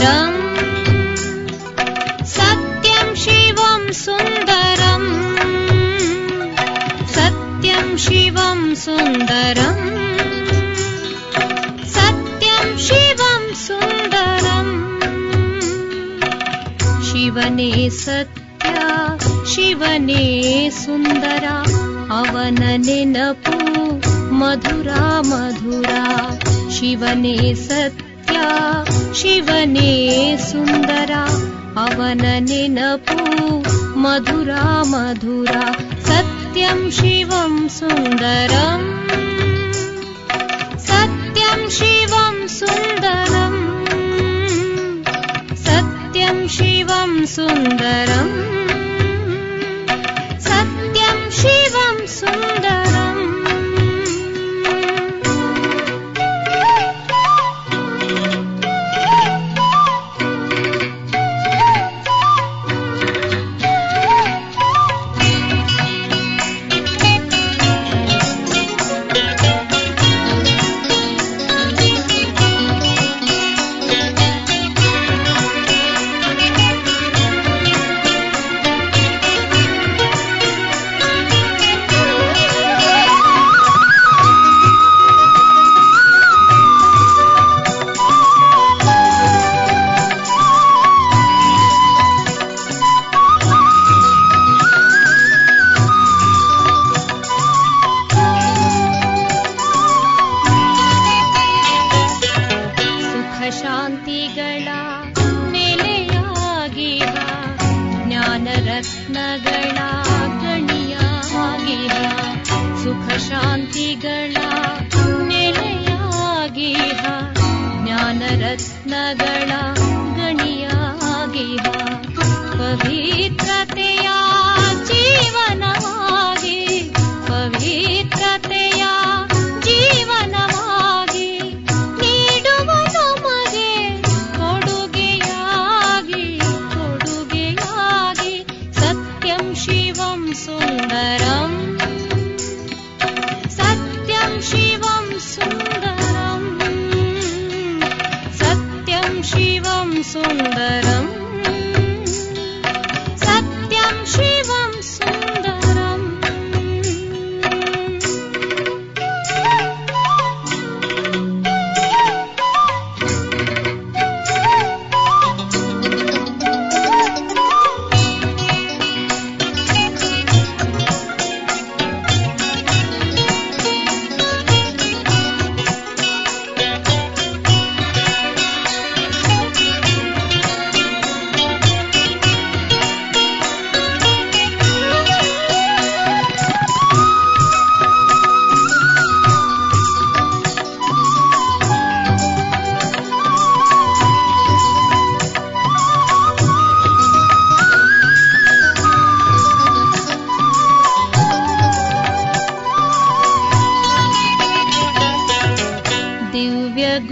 सुन्दरम् सत्यं शिवं सुन्दरम् सत्यं शिवं सुन्दरम् सत्यं शिवं सुन्दरम् शिवने सत्य शिवने सुन्दर ಅವನ ನೆನಪು ಮಧುರ ಮಧುರ ಶಿವನೇ ಸತ್ಯ ಶಿವನೇ ಸುಂದರ ಅವನ ನೆನಪು ಮಧುರ ಮಧುರ ಸತ್ಯಂ ಶಿವಂ ಸುಂದರಂ ಸತ್ಯಂ ಶಿವಂ ಸುಂದರಂ ಸತ್ಯಂ ಶಿವಂ ಸುಂದರಂ सत्यं शिवं सुन्दरम् ರತ್ನಗಳ ಗಣಿಯಾಗಿಹ ಪವಿತ್ರತೆಯ ಜೀವನವಾಗಿ ಪವಿತ್ರತೆಯ ಜೀವನವಾಗಿ ನೀಡುವ ನಮಗೆ ಕೊಡುಗೆಯಾಗಿ ಕೊಡುಗೆಯಾಗಿ ಸತ್ಯಂ ಶಿವಂ ಸುಂದರಂ ಸತ್ಯಂ ಶಿವಂ ಸುಂದರಂ शिवं सुन्दरम् सत्यं शिवं सुन्दरम्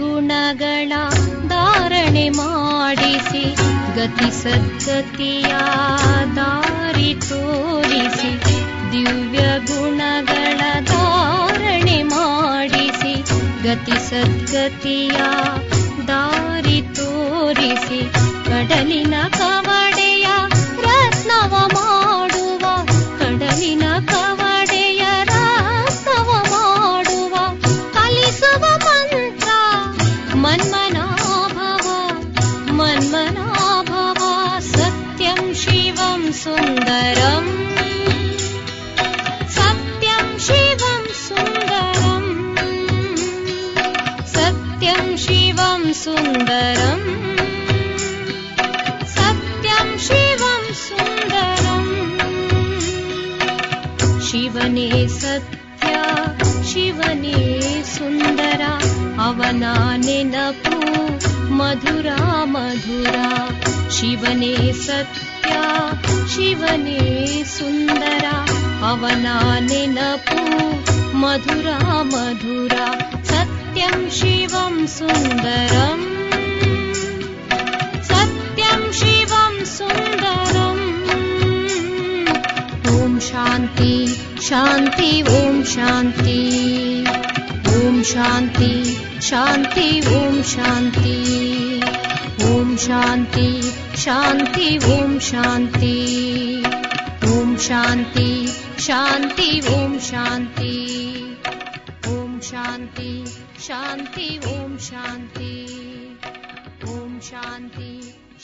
ಗುಣಗಳ ಧಾರಣೆ ಮಾಡಿಸಿ ಗತಿ ಸದ್ಗತಿಯ ದಾರಿ ತೋರಿಸಿ ದಿವ್ಯ ಗುಣಗಳ ಧಾರಣೆ ಮಾಡಿಸಿ ಗತಿ ಸದ್ಗತಿಯ ದಾರಿ ತೋರಿಸಿ ಕಡಲಿನ ಕವಡೆಯ ರತ್ನವ ಮಾಡುವ ಕಡಲಿನ ಕವಡೆಯ ರತ್ನವ ಮಾಡುವ ಕಲಿಸುವ मन्मनाभव मन्मनाभव सत्यं शिवं सुन्दरम् सत्यं शिवं सुन्दरम् सत्यं शिवं सुन्दरम् सत्यं शिवं सुन्दरम् शिवने सत्य शिवने सुन्दर ಅವನ ನೆನಪು ಮಧುರ ಮಧುರ ಶಿವನೇ ಸತ್ಯ ಶಿವನೇ ಸುಂದರ ಅವನ ನೆನಪು ಮಧುರ ಮಧುರ ಸತ್ಯಂ ಶಿವಂ ಸುಂದರಂ ಸತ್ಯಂ ಶಿವಂ ಸುಂದರಂ ಓಂ ಶಾಂತಿ ಶಾಂತಿ ಓಂ ಶಾಂತಿ ಓಂ ಶಾಂತಿ ಶಾಂತಿ ಓಂ ಶಾಂತಿ ಓಂ ಶಾಂತಿ ಶಾಂತಿ ಓಂ ಶಾಂತಿ ಓಂ ಶಾಂತಿ ಶಾಂತಿ ಓಂ ಶಾಂತಿ ಓಂ ಶಾಂತಿ ಶಾಂತಿ ಓಂ ಶಾಂತಿ ಓಂ ಶಾಂತಿ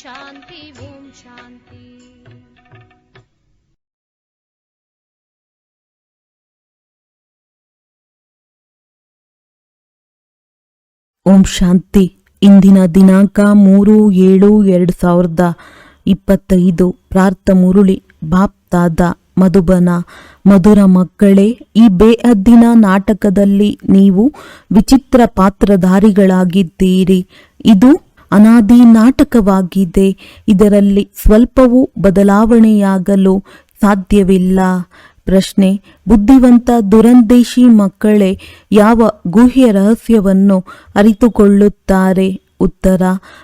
ಶಾಂತಿ ಓಂ ಶಾಂತಿ. ಓಂ ಶಾಂತಿ. ಇಂದಿನ ದಿನಾಂಕ 3/7/2025. ಪ್ರಾರ್ಥ ಮುರುಳಿ ಬಾಪ್ತಾದ ಮಧುಬನ. ಮಧುರ ಮಕ್ಕಳೇ, ಈ ಬೇಅದ್ದಿನ ನಾಟಕದಲ್ಲಿ ನೀವು ವಿಚಿತ್ರ ಪಾತ್ರಧಾರಿಗಳಾಗಿದ್ದೀರಿ. ಇದು ಅನಾದಿ ನಾಟಕವಾಗಿದೆ. ಇದರಲ್ಲಿ ಸ್ವಲ್ಪವೂ ಬದಲಾವಣೆಯಾಗಲು ಸಾಧ್ಯವಿಲ್ಲ. ಪ್ರಶ್ನೆ: ಬುದ್ಧಿವಂತ ದುರಂದೇಶಿ ಮಕ್ಕಳೇ ಯಾವ ಗುಹ್ಯ ರಹಸ್ಯವನ್ನು ಅರಿತುಕೊಳ್ಳುತ್ತಾರೆ? ಉತ್ತರ: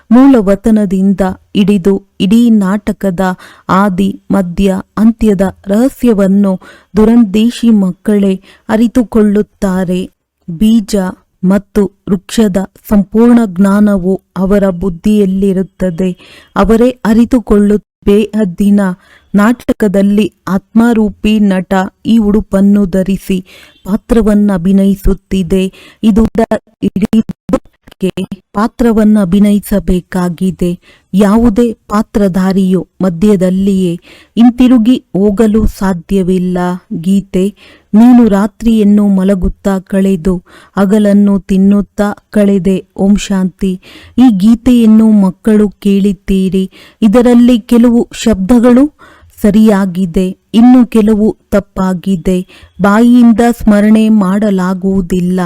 ಮೂಲವತನದಿಂದ ಹಿಡಿದು ಇಡೀ ನಾಟಕದ ಆದಿ ಮಧ್ಯ ಅಂತ್ಯದ ರಹಸ್ಯವನ್ನು ದುರಂದೇಶಿ ಮಕ್ಕಳೇ ಅರಿತುಕೊಳ್ಳುತ್ತಾರೆ. ಬೀಜ ಮತ್ತು ವೃಕ್ಷದ ಸಂಪೂರ್ಣ ಜ್ಞಾನವು ಅವರ ಬುದ್ಧಿಯಲ್ಲಿರುತ್ತದೆ. ಅವರೇ ಅರಿತುಕೊಳ್ಳುತ್ತಾರೆ. ಬೇಹದ್ದಿನ ನಾಟಕದಲ್ಲಿ ಆತ್ಮರೂಪಿ ನಟ ಈ ಉಡುಪನ್ನು ಧರಿಸಿ ಪಾತ್ರವನ್ನು ಅಭಿನಯಿಸುತ್ತಿದೆ. ಇದು ಇಡೀ ಪಾತ್ರವನ್ನು ಅಭಿನಯಿಸಬೇಕಾಗಿದೆ. ಯಾವುದೇ ಪಾತ್ರಧಾರಿಯು ಮಧ್ಯದಲ್ಲಿಯೇ ಹಿಂತಿರುಗಿ ಹೋಗಲು ಸಾಧ್ಯವಿಲ್ಲ. ಗೀತೆ: ನೀನು ರಾತ್ರಿಯನ್ನು ಮಲಗುತ್ತಾ ಕಳೆದು ಹಗಲನ್ನು ತಿನ್ನುತ್ತಾ ಕಳೆದೆ. ಓಂ ಶಾಂತಿ. ಈ ಗೀತೆಯನ್ನು ಮಕ್ಕಳು ಕೇಳಿದ್ದೀರಿ. ಇದರಲ್ಲಿ ಕೆಲವು ಶಬ್ದಗಳು ಸರಿಯಾಗಿದೆ, ಇನ್ನು ಕೆಲವು ತಪ್ಪಾಗಿದೆ. ಬಾಯಿಯಿಂದ ಸ್ಮರಣೆ ಮಾಡಲಾಗುವುದಿಲ್ಲ.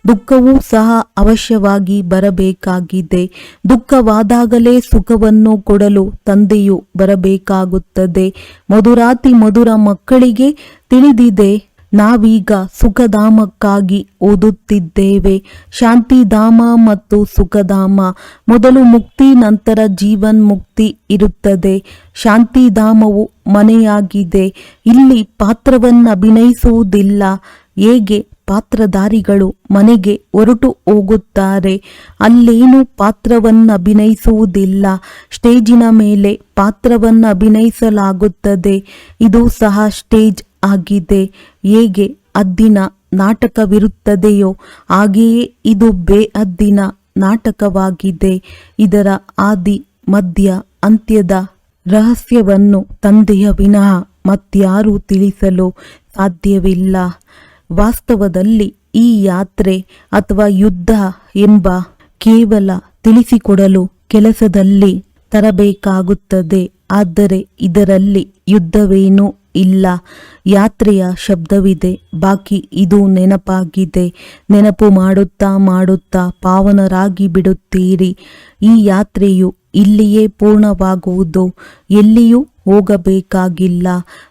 ದುಃಖವೂ ಸಹ ಅವಶ್ಯವಾಗಿ ಬರಬೇಕಾಗಿದೆ. ದುಃಖವಾದಾಗಲೇ ಸುಖವನ್ನು ಕೊಡಲು ತಂದೆಯು ಬರಬೇಕಾಗುತ್ತದೆ. ಮಧುರಾತಿ ಮಧುರ ಮಕ್ಕಳಿಗೆ ತಿಳಿದಿದೆ. ನಾವೀಗ ಸುಖಧಾಮಕ್ಕಾಗಿ ಓದುತ್ತಿದ್ದೇವೆ. ಶಾಂತಿಧಾಮ ಮತ್ತು ಸುಖಧಾಮ. ಮೊದಲು ಮುಕ್ತಿ, ನಂತರ ಜೀವನ್ ಮುಕ್ತಿ ಇರುತ್ತದೆ. ಶಾಂತಿಧಾಮವು ಮನೆಯಾಗಿದೆ. ಇಲ್ಲಿ ಪಾತ್ರವನ್ನು ಅಭಿನಯಿಸುವುದಿಲ್ಲ. ಹೇಗೆ ಪಾತ್ರಧಾರಿಗಳು ಮನೆಗೆ ಹೊರಟು ಹೋಗುತ್ತಾರೆ, ಅಲ್ಲೇನು ಪಾತ್ರವನ್ನು ಅಭಿನಯಿಸುವುದಿಲ್ಲ. ಸ್ಟೇಜಿನ ಮೇಲೆ ಪಾತ್ರವನ್ನು ಅಭಿನಯಿಸಲಾಗುತ್ತದೆ. ಇದು ಸಹ ಸ್ಟೇಜ್ ಆಗಿದೆ. ಹೇಗೆ ಅದ್ದಿನ ನಾಟಕವಿರುತ್ತದೆಯೋ ಹಾಗೆಯೇ ಇದು ಬೇಅದ್ದಿನ ನಾಟಕವಾಗಿದೆ. ಇದರ ಆದಿ ಮಧ್ಯ ಅಂತ್ಯದ ರಹಸ್ಯವನ್ನು ತಂದೆಯ ವಿನಃ ಮತ್ಯಾರೂ ತಿಳಿಸಲು ಸಾಧ್ಯವಿಲ್ಲ. ವಾಸ್ತವದಲ್ಲಿ ಈ ಯಾತ್ರೆ ಅಥವಾ ಯುದ್ಧ ಎಂಬ ಕೇವಲ ತಿಳಿಸಿಕೊಡಲು ಕೆಲಸದಲ್ಲಿ ತರಬೇಕಾಗುತ್ತದೆ. ಆದರೆ ಇದರಲ್ಲಿ ಯುದ್ಧವೇನೂ ಇಲ್ಲ. ಯಾತ್ರೆಯ ಶಬ್ದವಿದೆ, ಬಾಕಿ ಇದು ನೆನಪಾಗಿದೆ. ನೆನಪು ಮಾಡುತ್ತಾ ಮಾಡುತ್ತಾ ಪಾವನರಾಗಿ ಬಿಡುತ್ತೀರಿ. ಈ ಯಾತ್ರೆಯು ಇಲ್ಲಿಯೇ ಪೂರ್ಣವಾಗುವುದು. ಎಲ್ಲಿಯೂ ಹೋಗಬೇಕಾಗಿಲ್ಲ.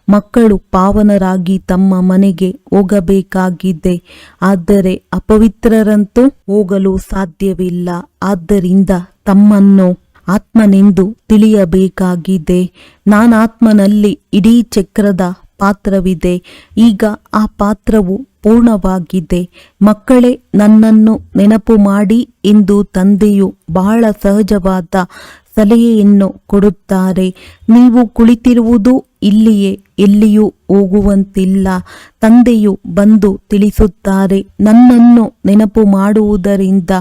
ಮಕ್ಕಳು ಪಾವನರಾಗಿ ತಮ್ಮ ಮನೆಗೆ ಹೋಗಬೇಕಾಗಿದೆ. ಆದರೆ ಅಪವಿತ್ರರಂತೂ ಹೋಗಲು ಸಾಧ್ಯವಿಲ್ಲ. ಆದ್ದರಿಂದ ತಮ್ಮನ್ನು ಆತ್ಮನೆಂದು ತಿಳಿಯಬೇಕಾಗಿದೆ. ನಾನಾತ್ಮನಲ್ಲಿ ಇಡೀ ಚಕ್ರದ ಪಾತ್ರವಿದೆ. ಈಗ ಆ ಪಾತ್ರವು ಪೂರ್ಣವಾಗಿದೆ. ಮಕ್ಕಳೇ, ನನ್ನನ್ನು ನೆನಪು ಮಾಡಿ ಎಂದು ತಂದೆಯು ಬಹಳ ಸಹಜವಾದ ಸಲಹೆಯನ್ನು ಕೊಡುತ್ತಾರೆ. ನೀವು ಕುಳಿತಿರುವುದು ಇಲ್ಲಿಯೇ, ಎಲ್ಲಿಯೂ ಹೋಗುವಂತಿಲ್ಲ. ತಂದೆಯು ಬಂದು ತಿಳಿಸುತ್ತಾರೆ, ನನ್ನನ್ನು ನೆನಪು ಮಾಡುವುದರಿಂದ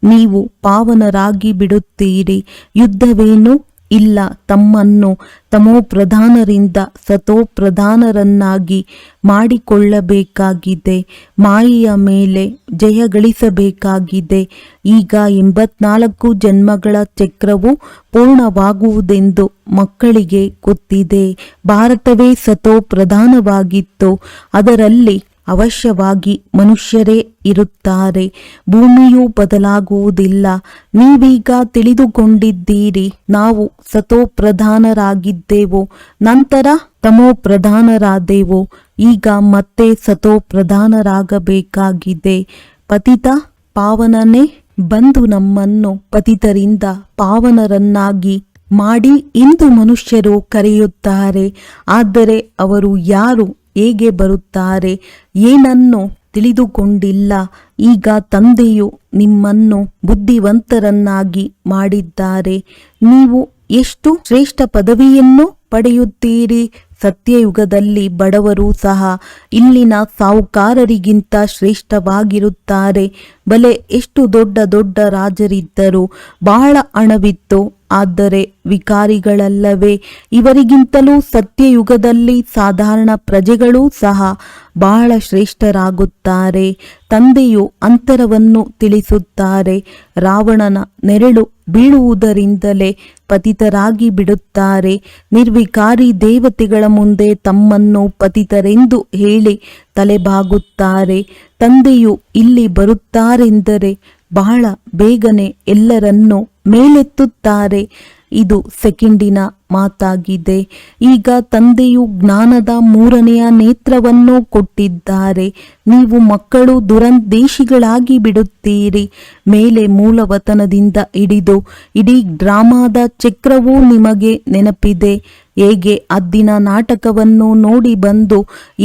ನೀವು ಪಾವನರಾಗಿ ಬಿಡುತ್ತೀರಿ. ಯುದ್ಧವೇನೂ ಇಲ್ಲ. ತಮ್ಮನ್ನು ತಮೋ ಪ್ರಧಾನರಿಂದ ಸತೋ ಪ್ರಧಾನರನ್ನಾಗಿ ಮಾಡಿಕೊಳ್ಳಬೇಕಾಗಿದೆ. ಮಾಯೆಯ ಮೇಲೆ ಜಯ ಗಳಿಸಬೇಕಾಗಿದೆ. ಈಗ 84 ಜನ್ಮಗಳ ಚಕ್ರವು ಪೂರ್ಣವಾಗುವುದೆಂದು ಮಕ್ಕಳಿಗೆ ಗೊತ್ತಿದೆ. ಭಾರತವೇ ಸತೋ ಪ್ರಧಾನವಾಗಿತ್ತು. ಅದರಲ್ಲಿ ಅವಶ್ಯವಾಗಿ ಮನುಷ್ಯರೇ ಇರುತ್ತಾರೆ. ಭೂಮಿಯೂ ಬದಲಾಗುವುದಿಲ್ಲ. ನೀವೀಗ ತಿಳಿದುಕೊಂಡಿದ್ದೀರಿ, ನಾವು ಸತೋ ಪ್ರಧಾನರಾಗಿದ್ದೆವು, ನಂತರ ತಮೋ ಪ್ರಧಾನರಾದೆವು. ಈಗ ಮತ್ತೆ ಸತೋ ಪ್ರಧಾನರಾಗಬೇಕಾಗಿದೆ. ಪತಿತ ಪಾವನನೇ ಬಂದು ನಮ್ಮನ್ನು ಪತಿತರಿಂದ ಪಾವನರನ್ನಾಗಿ ಮಾಡಿ ಇಂದು ಮನುಷ್ಯರು ಕರೆಯುತ್ತಾರೆ. ಆದರೆ ಅವರು ಯಾರು, ಹೇಗೆ ಬರುತ್ತಾರೆ, ಏನನ್ನು ತಿಳಿದುಕೊಂಡಿಲ್ಲ. ಈಗ ತಂದೆಯು ನಿಮ್ಮನ್ನು ಬುದ್ಧಿವಂತರನ್ನಾಗಿ ಮಾಡಿದ್ದಾರೆ. ನೀವು ಎಷ್ಟು ಶ್ರೇಷ್ಠ ಪದವಿಯನ್ನು ಪಡೆಯುತ್ತೀರಿ. ಸತ್ಯಯುಗದಲ್ಲಿ ಬಡವರು ಸಹ ಇಲ್ಲಿನ ಸಾಹುಕಾರರಿಗಿಂತ ಶ್ರೇಷ್ಠವಾಗಿರುತ್ತಾರೆ. ಬಲೆ ಎಷ್ಟು ದೊಡ್ಡ ದೊಡ್ಡ ರಾಜರಿದ್ದರು, ಬಹಳ ಹಣವಿತ್ತು, ಆದರೆ ವಿಕಾರಿಗಳಲ್ಲವೇ? ಇವರಿಗಿಂತಲೂ ಸತ್ಯಯುಗದಲ್ಲಿ ಸಾಧಾರಣ ಪ್ರಜೆಗಳೂ ಸಹ ಬಹಳ ಶ್ರೇಷ್ಠರಾಗುತ್ತಾರೆ. ತಂದೆಯು ಅಂತರವನ್ನು ತಿಳಿಸುತ್ತಾರೆ. ರಾವಣನ ನೆರಳು ಬೀಳುವುದರಿಂದಲೇ ಪತಿತರಾಗಿ ಬಿಡುತ್ತಾರೆ. ನಿರ್ವಿಕಾರಿ ದೇವತೆಗಳ ಮುಂದೆ ತಮ್ಮನ್ನು ಪತಿತರೆಂದು ಹೇಳಿ ತಲೆಬಾಗುತ್ತಾರೆ. ತಂದೆಯು ಇಲ್ಲಿ ಬರುತ್ತಾರೆಂದರೆ ಬಹಳ ಬೇಗನೆ ಎಲ್ಲರನ್ನೂ ಮೇಲೆತ್ತುತ್ತಾರೆ. ಇದು ಸೆಕೆಂಡಿನ ಮಾತಾಗಿದೆ. ಈಗ ತಂದೆಯು ಜ್ಞಾನದ ಮೂರನೆಯ ನೇತ್ರವನ್ನು ಕೊಟ್ಟಿದ್ದಾರೆ. ನೀವು ಮಕ್ಕಳು ದುರಂದೇಶಿಗಳಾಗಿ ಬಿಡುತ್ತೀರಿ. ಮೇಲೆ ಮೂಲವತನದಿಂದ ಹಿಡಿದು ಇಡೀ ಡ್ರಾಮಾದ ಚಕ್ರವೂ ನಿಮಗೆ ನೆನಪಿದೆ. ಹೇಗೆ ಅದ್ದಿನ ನಾಟಕವನ್ನು ನೋಡಿ ಬಂದು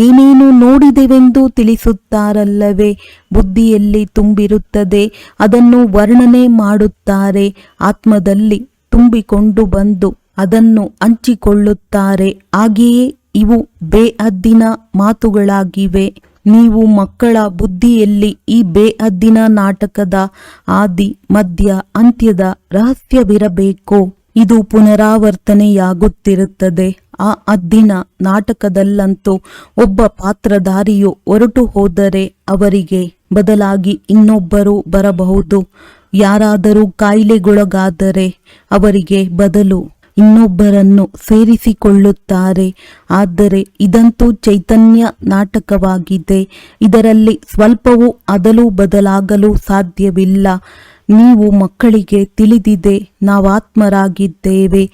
ಏನೇನು ನೋಡಿದೆವೆಂದು ತಿಳಿಸುತ್ತಾರಲ್ಲವೇ? ಬುದ್ಧಿಯಲ್ಲಿ ತುಂಬಿರುತ್ತದೆ, ಅದನ್ನು ವರ್ಣನೆ ಮಾಡುತ್ತಾರೆ. ಆತ್ಮದಲ್ಲಿ ತುಂಬಿಕೊಂಡು ಬಂದು ಅದನ್ನು ಹಂಚಿಕೊಳ್ಳುತ್ತಾರೆ. ಹಾಗೆಯೇ ಇವು ಬೇಹದ್ದಿನ ಮಾತುಗಳಾಗಿವೆ. ನೀವು ಮಕ್ಕಳ ಬುದ್ಧಿಯಲ್ಲಿ ಈ ಬೇಹದ್ದಿನ ನಾಟಕದ ಆದಿ ಮಧ್ಯ ಅಂತ್ಯದ ರಹಸ್ಯವಿರಬೇಕು. ಇದು ಪುನರಾವರ್ತನೆಯಾಗುತ್ತಿರುತ್ತದೆ. ಆ ಹದ್ದಿನ ನಾಟಕದಲ್ಲಂತೂ ಒಬ್ಬ ಪಾತ್ರಧಾರಿಯು ಹೊರಟು ಹೋದರೆ ಅವರಿಗೆ ಬದಲಾಗಿ ಇನ್ನೊಬ್ಬರು ಬರಬಹುದು. ಯಾರಾದರೂ ಕಾಯಿಲೆಗೊಳಗಾದರೆ ಅವರಿಗೆ ಬದಲು ಇನ್ನೊಬ್ಬರನ್ನು ಸೇರಿಸಿಕೊಳ್ಳುತ್ತಾರೆ. ಆದರೆ ಇದಂತೂ ಚೈತನ್ಯ ನಾಟಕವಾಗಿದೆ. ಇದರಲ್ಲಿ ಸ್ವಲ್ಪವೂ ಅದಲು ಬದಲಾಗಲು ಸಾಧ್ಯವಿಲ್ಲ. ನೀವು ಮಕ್ಕಳಿಗೆ ತಿಳಿದಿದೆ, ನಾವಾತ್ಮರಾಗಿದ್ದೇವೆ.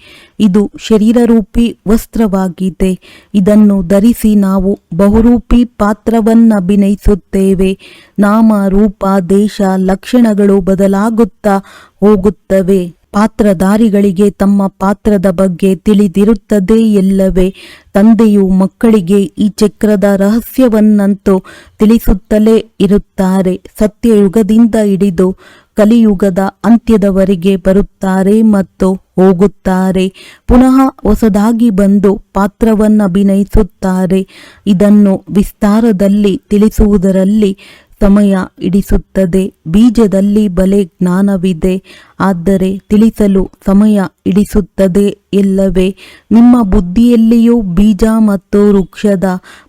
ಇದು ಶರೀರರೂಪಿ ವಸ್ತ್ರವಾಗಿದೆ. ಇದನ್ನು ಧರಿಸಿ ನಾವು ಬಹುರೂಪಿ ಪಾತ್ರವನ್ನಭಿನಯಿಸುತ್ತೇವೆ. ನಾಮ, ರೂಪ, ದೇಶ, ಲಕ್ಷಣಗಳು ಬದಲಾಗುತ್ತಾ ಹೋಗುತ್ತವೆ. ಪಾತ್ರಧಾರಿಗಳಿಗೆ ತಮ್ಮ ಪಾತ್ರದ ಬಗ್ಗೆ ತಿಳಿದಿರುತ್ತದೆ ಎಲ್ಲವೇ? ತಂದೆಯು ಮಕ್ಕಳಿಗೆ ಈ ಚಕ್ರದ ರಹಸ್ಯವನ್ನಂತೂ ತಿಳಿಸುತ್ತಲೇ ಇರುತ್ತಾರೆ. ಸತ್ಯಯುಗದಿಂದ ಹಿಡಿದು ಕಲಿಯುಗದ ಅಂತ್ಯದವರೆಗೆ ಬರುತ್ತಾರೆ ಮತ್ತು ಹೋಗುತ್ತಾರೆ. ಪುನಃ ಹೊಸದಾಗಿ ಬಂದು ಪಾತ್ರವನ್ನಭಿನಯಿಸುತ್ತಾರೆ. ಇದನ್ನು ವಿಸ್ತಾರದಲ್ಲಿ ತಿಳಿಸುವುದರಲ್ಲಿ ಸಮಯ ಹಿಡಿಸುತ್ತದೆ. ಬೀಜದಲ್ಲಿ ಬಲೆ ಜ್ಞಾನವಿದೆ, ಆದರೆ ತಿಳಿಸಲು ಸಮಯ ಹಿಡಿಸುತ್ತದೆ ಎಲ್ಲವೇ? ನಿಮ್ಮ ಬುದ್ಧಿಯಲ್ಲಿಯೂ ಬೀಜ ಮತ್ತು ವೃಕ್ಷದ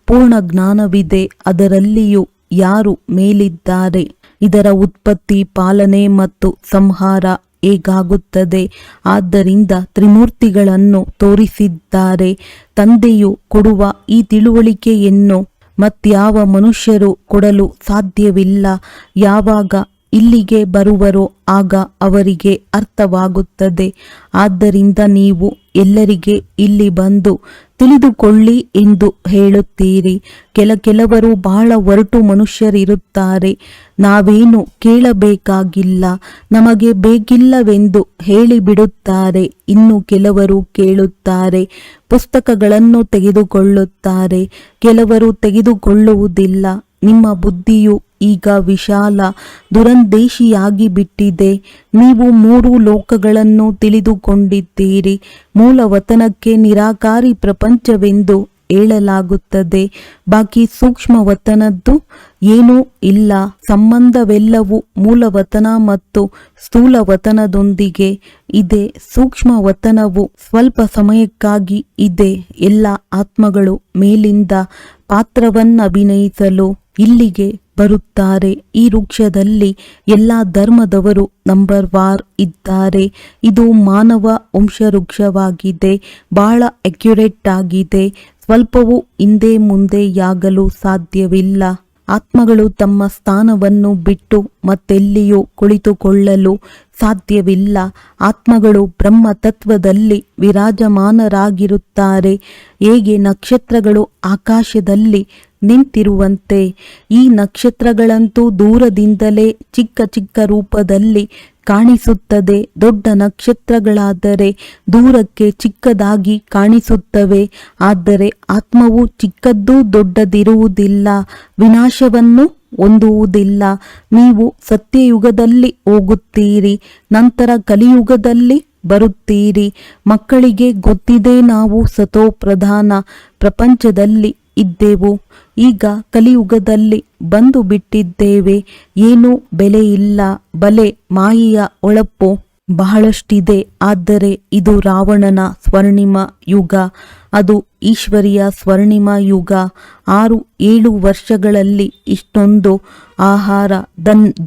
ಪೂರ್ಣ ಜ್ಞಾನವಿದೆ. ಅದರಲ್ಲಿಯೂ ಯಾರು ಮೇಲಿದ್ದಾರೆ, ಇದರ ಉತ್ಪತ್ತಿ, ಪಾಲನೆ ಮತ್ತು ಸಂಹಾರ ಹೇಗಾಗುತ್ತದೆ. ಆದ್ದರಿಂದ ತ್ರಿಮೂರ್ತಿಗಳನ್ನು ತೋರಿಸಿದ್ದಾರೆ. ತಂದೆಯು ಕೊಡುವ ಈ ತಿಳುವಳಿಕೆಯನ್ನು ಮತ್ಯಾವ ಮನುಷ್ಯರು ಕೊಡಲು ಸಾಧ್ಯವಿಲ್ಲ. ಯಾವಾಗ ಇಲ್ಲಿಗೆ ಬರುವರೋ ಆಗ ಅವರಿಗೆ ಅರ್ಥವಾಗುತ್ತದೆ. ಆದ್ದರಿಂದ ನೀವು ಎಲ್ಲರಿಗೆ ಇಲ್ಲಿ ಬಂದು ತಿಳಿದುಕೊಳ್ಳಿ ಎಂದು ಹೇಳುತ್ತೀರಿ. ಕೆಲವರು ಬಹಳ ಒರಟು ಮನುಷ್ಯರಿರುತ್ತಾರೆ. ನಾವೇನು ಕೇಳಬೇಕಾಗಿಲ್ಲ, ನಮಗೆ ಬೇಕಿಲ್ಲವೆಂದು ಹೇಳಿಬಿಡುತ್ತಾರೆ. ಇನ್ನು ಕೆಲವರು ಕೇಳುತ್ತಾರೆ, ಪುಸ್ತಕಗಳನ್ನು ತೆಗೆದುಕೊಳ್ಳುತ್ತಾರೆ. ಕೆಲವರು ತೆಗೆದುಕೊಳ್ಳುವುದಿಲ್ಲ. ನಿಮ್ಮ ಬುದ್ಧಿಯು ಈಗ ವಿಶಾಲ ದುರಂದೇಶಿಯಾಗಿ ಬಿಟ್ಟಿದೆ. ನೀವು 3 ಲೋಕಗಳನ್ನು ತಿಳಿದುಕೊಂಡಿದ್ದೀರಿ. ಮೂಲವತನಕ್ಕೆ ನಿರಾಕಾರಿ ಪ್ರಪಂಚವೆಂದು ಹೇಳಲಾಗುತ್ತದೆ. ಬಾಕಿ ಸೂಕ್ಷ್ಮವತನದ್ದು ಏನೂ ಇಲ್ಲ. ಸಂಬಂಧವೆಲ್ಲವೂ ಮೂಲವತನ ಮತ್ತು ಸ್ಥೂಲವತನದೊಂದಿಗೆ ಇದೆ. ಸೂಕ್ಷ್ಮವತನವು ಸ್ವಲ್ಪ ಸಮಯಕ್ಕಾಗಿ ಇದೆ. ಎಲ್ಲ ಆತ್ಮಗಳು ಮೇಲಿಂದ ಪಾತ್ರವನ್ನಭಿನಯಿಸಲು ಇಲ್ಲಿಗೆ ಬರುತ್ತಾರೆ. ಈ ವೃಕ್ಷದಲ್ಲಿ ಎಲ್ಲ ಧರ್ಮದವರು ನಂಬರ್ ವಾರ್ ಇದ್ದಾರೆ. ಇದು ಮಾನವ ವಂಶವೃಕ್ಷವಾಗಿದೆ. ಬಹಳ ಅಕ್ಯುರೇಟ್ ಆಗಿದೆ. ಸ್ವಲ್ಪವೂ ಹಿಂದೆ ಮುಂದೆಯಾಗಲು ಸಾಧ್ಯವಿಲ್ಲ. ಆತ್ಮಗಳು ತಮ್ಮ ಸ್ಥಾನವನ್ನು ಬಿಟ್ಟು ಮತ್ತೆಲ್ಲಿಯೂ ಕುಳಿತುಕೊಳ್ಳಲು ಸಾಧ್ಯವಿಲ್ಲ. ಆತ್ಮಗಳು ಬ್ರಹ್ಮ ತತ್ವದಲ್ಲಿ ವಿರಾಜಮಾನರಾಗಿರುತ್ತಾರೆ. ಹೇಗೆ ನಕ್ಷತ್ರಗಳು ಆಕಾಶದಲ್ಲಿ ನಿಂತಿರುವಂತೆ ಈ ನಕ್ಷತ್ರಗಳಂತೂ ದೂರದಿಂದಲೇ ಚಿಕ್ಕ ಚಿಕ್ಕ ರೂಪದಲ್ಲಿ ಕಾಣಿಸುತ್ತದೆ. ದೊಡ್ಡ ನಕ್ಷತ್ರಗಳಾದರೆ ದೂರಕ್ಕೆ ಚಿಕ್ಕದಾಗಿ ಕಾಣಿಸುತ್ತವೆ. ಆದರೆ ಆತ್ಮವು ಚಿಕ್ಕದ್ದು ದೊಡ್ಡದಿರುವುದಿಲ್ಲ, ವಿನಾಶವನ್ನು ಹೊಂದುವುದಿಲ್ಲ. ನೀವು ಸತ್ಯಯುಗದಲ್ಲಿ ಹೋಗುತ್ತೀರಿ, ನಂತರ ಕಲಿಯುಗದಲ್ಲಿ ಬರುತ್ತೀರಿ. ಮಕ್ಕಳಿಗೆ ಗೊತ್ತಿದೆ, ನಾವು ಸತೋ ಪ್ರಧಾನ ಪ್ರಪಂಚದಲ್ಲಿ ಇದ್ದೆವು, ಈಗ ಕಲಿಯುಗದಲ್ಲಿ ಬಂದು ಬಿಟ್ಟಿದ್ದೇವೆ. ಏನೂ ಬೆಲೆ ಇಲ್ಲ. ಬಲೆ ಮಾಯೆಯ ಹೊಳಪು ಬಹಳಷ್ಟಿದೆ. ಆದರೆ ಇದು ರಾವಣನ ಸ್ವರ್ಣಿಮ ಯುಗ, ಅದು ಈಶ್ವರಿಯ ಸ್ವರ್ಣಿಮ ಯುಗ. 6-7 ವರ್ಷಗಳಲ್ಲಿ ಇಷ್ಟೊಂದು ಆಹಾರ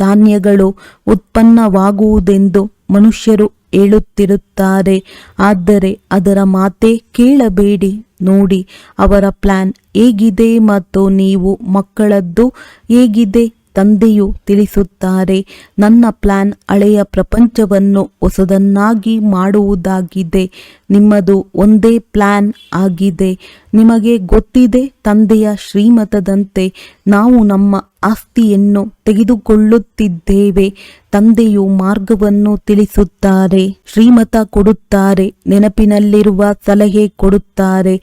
ಧಾನ್ಯಗಳು ಉತ್ಪನ್ನವಾಗುವುದೆಂದು ಮನುಷ್ಯರು ಹೇಳುತ್ತಿರುತ್ತಾರೆ. ಆದರೆ ಅದರ ಮಾತೇ ಕೇಳಬೇಡಿ. ನೋಡಿ ಅವರ ಪ್ಲಾನ್ ಹೇಗಿದೆ ಮತ್ತು ನೀವು ಮಕ್ಕಳದ್ದು ಹೇಗಿದೆ. ತಂದೆಯು ತಿಳಿಸುತ್ತಾರೆ, ನನ್ನ ಪ್ಲಾನ್ ಹಳೆಯ ಪ್ರಪಂಚವನ್ನು ಹೊಸದನ್ನಾಗಿ ಮಾಡುವುದಾಗಿದೆ. ನಿಮ್ಮದು ಒಂದೇ ಪ್ಲಾನ್ ಆಗಿದೆ. ನಿಮಗೆ ಗೊತ್ತಿದೆ, ತಂದೆಯ ಶ್ರೀಮತದಂತೆ ನಾವು ನಮ್ಮ ಆಸ್ತಿಯನ್ನು ತೆಗೆದುಕೊಳ್ಳುತ್ತಿದ್ದೇವೆ. ತಂದೆಯು ಮಾರ್ಗವನ್ನು ತಿಳಿಸುತ್ತಾರೆ, ಶ್ರೀಮತ ಕೊಡುತ್ತಾರೆ, ನೆನಪಿನಲ್ಲಿರುವ ಸಲಹೆ ಕೊಡುತ್ತಾರೆ.